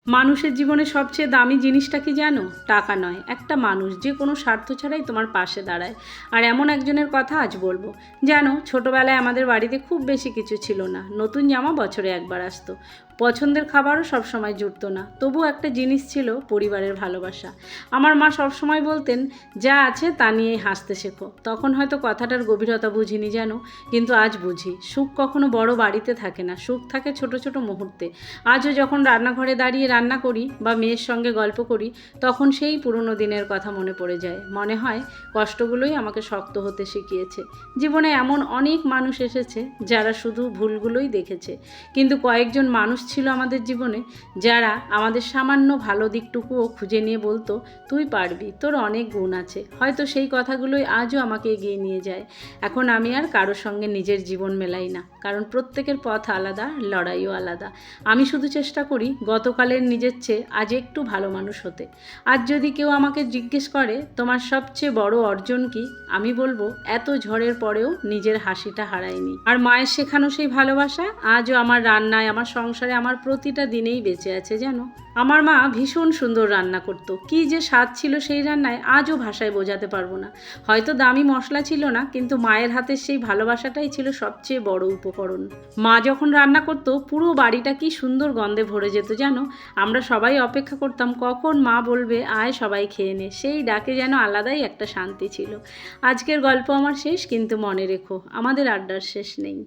মানুষের জীবনে সবচেয়ে দামি জিনিসটা কি জানো? টাকা নয়, একটা মানুষ যে কোনো স্বার্থ ছাড়াই তোমার পাশে দাঁড়ায়। আর এমন একজনের কথা আজ বলবো। জানো, ছোটবেলায় আমাদের বাড়িতে খুব বেশি কিছু ছিল না। নতুন জামা বছরে একবার আসতো, পছন্দের খাবারও সবসময় জুটতো না, তবু একটা জিনিস ছিল, পরিবারের ভালোবাসা। আমার মা সবসময় বলতেন, যা আছে তা নিয়েই হাসতে শেখো। তখন হয়তো কথাটার গভীরতা বুঝিনি জানো, কিন্তু আজ বুঝি। সুখ কখনো বড় বাড়িতে থাকে না, সুখ থাকে ছোট ছোট মুহূর্তে। আজও যখন রান্নাঘরে দাঁড়িয়ে রান্না করি বা মেয়ের সঙ্গে গল্প করি, তখন সেই পুরনো দিনের কথা মনে পড়ে যায়। মনে হয় কষ্টগুলোই আমাকে শক্ত হতে শিখিয়েছে। জীবনে এমন অনেক মানুষ এসেছে যারা শুধু ভুলগুলোই দেখেছে, কিন্তু কয়েকজন মানুষ ছিল আমাদের জীবনে যারা আমাদের সামান্য ভালো দিকটুকুও খুঁজে নিয়ে বলতো, তুই পারবি, তোর অনেক গুণ আছে। হয়তো সেই কথাগুলোই আজও আমাকে এগিয়ে নিয়ে যায়। এখন আমি আর কারোর সঙ্গে নিজের জীবন মেলাই না, কারণ প্রত্যেকের পথ আলাদা, লড়াইও আলাদা। আমি শুধু চেষ্টা করি গতকালের নিজের চেয়ে আজ একটু ভালো মানুষ হতে। আজ যদি কেউ আমাকে জিজ্ঞেস করে, তোমার সবচেয়ে বড় অর্জন কি, আমি বলবো, এত ঝড়ের পরেও নিজের হাসিটা হারাইনি। আর মায়ের শেখানো সেই ভালোবাসা আজও আমার রান্নায়, আমার সংসারে, আমার প্রতিটা দিনেই বেঁচে আছে জানো। আমার মা ভীষণ সুন্দর রান্না করতো, কি যে স্বাদ ছিল সেই রান্নায়, আজও ভাষায় বোঝাতে পারবো না। হয়তো দামি মশলা ছিল না, কিন্তু মায়ের হাতের সেই ভালোবাসাটাই ছিল সবচেয়ে বড় উপকরণ। মা যখন রান্না করতো, পুরো বাড়িটা কি সুন্দর গন্ধে ভরে যেত জানো। আমরা সবাই অপেক্ষা করতাম কখন মা বলবে, আয় সবাই খেয়ে নে। সেই ডাকে যেন আলাদাই একটা শান্তি ছিল। আজকের গল্প আমার শেষ, কিন্তু মনে রেখো, আমাদের আড্ডার শেষ নেই।